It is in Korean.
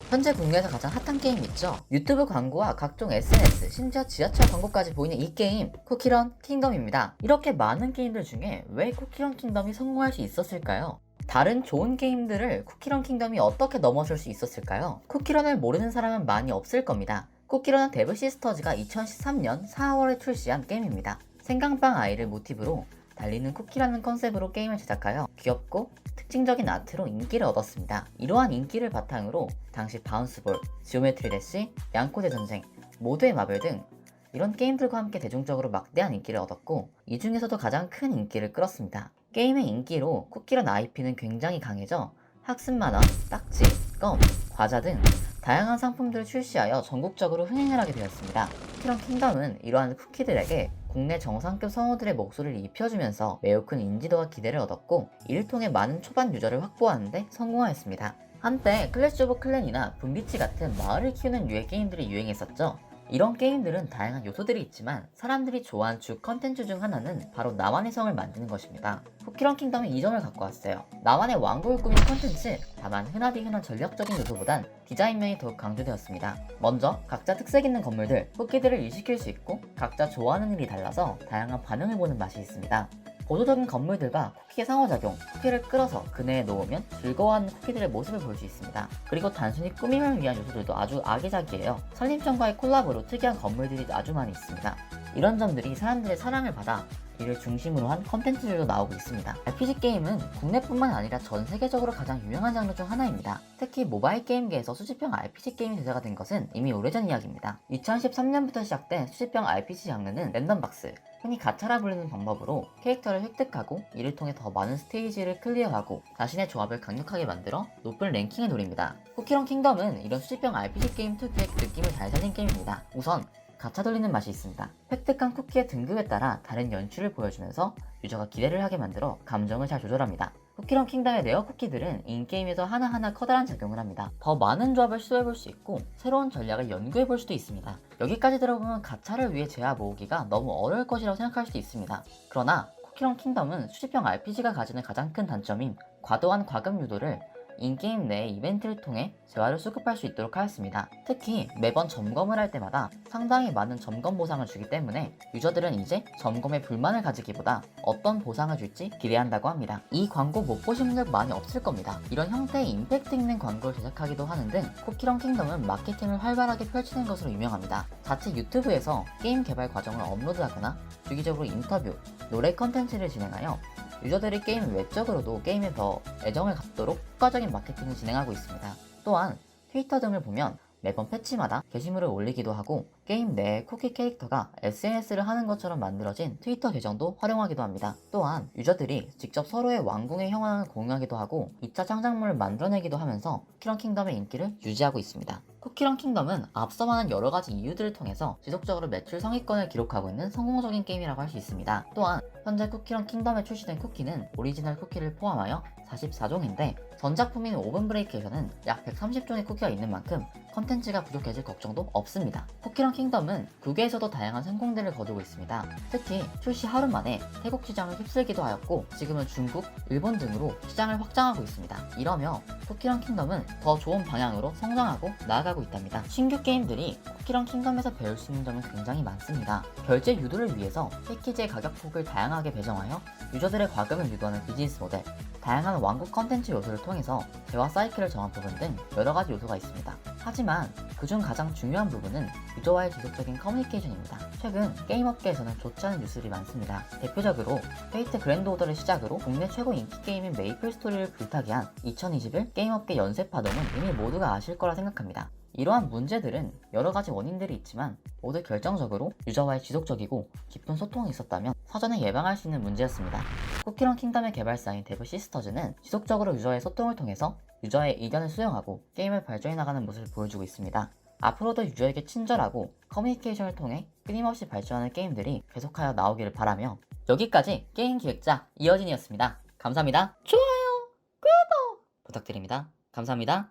현재 국내에서 가장 핫한 게임 있죠? 유튜브 광고와 각종 SNS, 심지어 지하철 광고까지 보이는 이 게임, 쿠키런 킹덤입니다. 이렇게 많은 게임들 중에 왜 쿠키런 킹덤이 성공할 수 있었을까요? 다른 좋은 게임들을 쿠키런 킹덤이 어떻게 넘어설 수 있었을까요? 쿠키런을 모르는 사람은 많이 없을 겁니다. 쿠키런은 데브 시스터즈가 2013년 4월에 출시한 게임입니다. 생강빵 아이를 모티브로 달리는 쿠키라는 컨셉으로 게임을 제작하여 귀엽고 특징적인 아트로 인기를 얻었습니다. 이러한 인기를 바탕으로 당시 바운스볼, 지오메트리 대시, 양코제 전쟁, 모두의 마블 등 이런 게임들과 함께 대중적으로 막대한 인기를 얻었고 이 중에서도 가장 큰 인기를 끌었습니다. 게임의 인기로 쿠키런 IP는 굉장히 강해져 학습만화, 딱지, 껌, 과자 등 다양한 상품들을 출시하여 전국적으로 흥행을 하게 되었습니다. 쿠키런 킹덤은 이러한 쿠키들에게 국내 정상급 성우들의 목소리를 입혀주면서 매우 큰 인지도와 기대를 얻었고 이를 통해 많은 초반 유저를 확보하는 데 성공하였습니다. 한때 클래시 오브 클랜이나 분비치 같은 마을을 키우는 류의 게임들이 유행했었죠. 이런 게임들은 다양한 요소들이 있지만 사람들이 좋아하는 주 컨텐츠 중 하나는 바로 나만의 성을 만드는 것입니다. 쿠키런 킹덤은 이 점을 갖고 왔어요. 나만의 왕국을 꾸민 컨텐츠, 다만 흔하디 흔한 전략적인 요소보단 디자인면이 더욱 강조되었습니다. 먼저 각자 특색 있는 건물들, 쿠키들을 일시킬 수 있고 각자 좋아하는 일이 달라서 다양한 반응을 보는 맛이 있습니다. 보조적인 건물들과 쿠키의 상호작용, 쿠키를 끌어서 그네에 놓으면 즐거워하는 쿠키들의 모습을 볼 수 있습니다. 그리고 단순히 꾸밈을 위한 요소들도 아주 아기자기해요. 산림청과의 콜라보로 특이한 건물들이 아주 많이 있습니다. 이런 점들이 사람들의 사랑을 받아 이를 중심으로 한 컨텐츠들도 나오고 있습니다. RPG 게임은 국내뿐만 아니라 전 세계적으로 가장 유명한 장르 중 하나입니다. 특히 모바일 게임계에서 수집형 RPG 게임이 대세가 된 것은 이미 오래전 이야기입니다. 2013년부터 시작된 수집형 RPG 장르는 랜덤박스, 흔히 가차라 불리는 방법으로 캐릭터를 획득하고 이를 통해 더 많은 스테이지를 클리어하고 자신의 조합을 강력하게 만들어 높은 랭킹을 노립니다. 쿠키런 킹덤은 이런 수집형 RPG 게임 특유의 느낌을 잘 살린 게임입니다. 우선 가차 돌리는 맛이 있습니다. 획득한 쿠키의 등급에 따라 다른 연출을 보여주면서 유저가 기대를 하게 만들어 감정을 잘 조절합니다. 쿠키런 킹덤의 레어 쿠키들은 인게임에서 하나하나 커다란 작용을 합니다. 더 많은 조합을 시도해볼 수 있고 새로운 전략을 연구해볼 수도 있습니다. 여기까지 들어보면 가차를 위해 제아 모으기가 너무 어려울 것이라고 생각할 수도 있습니다. 그러나 쿠키런 킹덤은 수집형 RPG가 가지는 가장 큰 단점인 과도한 과금 유도를 인게임 내 이벤트를 통해 재화를 수급할 수 있도록 하였습니다. 특히 매번 점검을 할 때마다 상당히 많은 점검 보상을 주기 때문에 유저들은 이제 점검에 불만을 가지기보다 어떤 보상을 줄지 기대한다고 합니다. 이 광고 못 보신 분들 많이 없을 겁니다. 이런 형태의 임팩트 있는 광고를 제작하기도 하는 등 쿠키런 킹덤은 마케팅을 활발하게 펼치는 것으로 유명합니다. 자체 유튜브에서 게임 개발 과정을 업로드하거나 주기적으로 인터뷰, 노래 컨텐츠를 진행하여 유저들이 게임 외적으로도 게임에 더 애정을 갖도록 효과적인 마케팅을 진행하고 있습니다. 또한 트위터 등을 보면 매번 패치마다 게시물을 올리기도 하고 게임 내에 쿠키 캐릭터가 SNS를 하는 것처럼 만들어진 트위터 계정도 활용하기도 합니다. 또한 유저들이 직접 서로의 왕궁의 형황을 공유하기도 하고 2차 창작물을 만들어내기도 하면서 쿠키런 킹덤의 인기를 유지하고 있습니다. 쿠키런 킹덤은 앞서 말한 여러가지 이유들을 통해서 지속적으로 매출 상위권을 기록하고 있는 성공적인 게임이라고 할 수 있습니다. 또한 현재 쿠키런 킹덤에 출시된 쿠키는 오리지널 쿠키를 포함하여 44종인데 전작품인 오븐브레이크에서는 약 130종의 쿠키가 있는 만큼 컨텐츠가 부족해질 걱정도 없습니다. 쿠키런 킹덤은 국외에서도 다양한 성공들을 거두고 있습니다. 특히 출시 하루 만에 태국 시장을 휩쓸기도 하였고 지금은 중국, 일본 등으로 시장을 확장하고 있습니다. 이러며 쿠키런 킹덤은 더 좋은 방향으로 성장하고 나아가고 있답니다. 신규 게임들이 쿠키런 킹덤에서 배울 수 있는 점은 굉장히 많습니다. 결제 유도를 위해서 패키지의 가격 폭을 다양하게 배정하여 유저들의 과금을 유도하는 비즈니스 모델, 다양한 왕국 컨텐츠 요소를 통해서 재화 사이클을 정한 부분 등 여러가지 요소가 있습니다. 하지만 그중 가장 중요한 부분은 유저와의 지속적인 커뮤니케이션입니다. 최근 게임업계에서는 좋지 않은 뉴스들이 많습니다. 대표적으로 페이트 그랜드 오더를 시작으로 국내 최고 인기 게임인 메이플 스토리를 불타게 한 2021 게임업계 연쇄 파동은 이미 모두가 아실 거라 생각합니다. 이러한 문제들은 여러가지 원인들이 있지만 모두 결정적으로 유저와의 지속적이고 깊은 소통이 있었다면 사전에 예방할 수 있는 문제였습니다. 쿠키런 킹덤의 개발사인 데브 시스터즈는 지속적으로 유저의 소통을 통해서 유저의 의견을 수용하고 게임을 발전해 나가는 모습을 보여주고 있습니다. 앞으로도 유저에게 친절하고 커뮤니케이션을 통해 끊임없이 발전하는 게임들이 계속하여 나오기를 바라며 여기까지 게임 기획자 이어진이었습니다. 감사합니다. 좋아요, 구독 부탁드립니다. 감사합니다.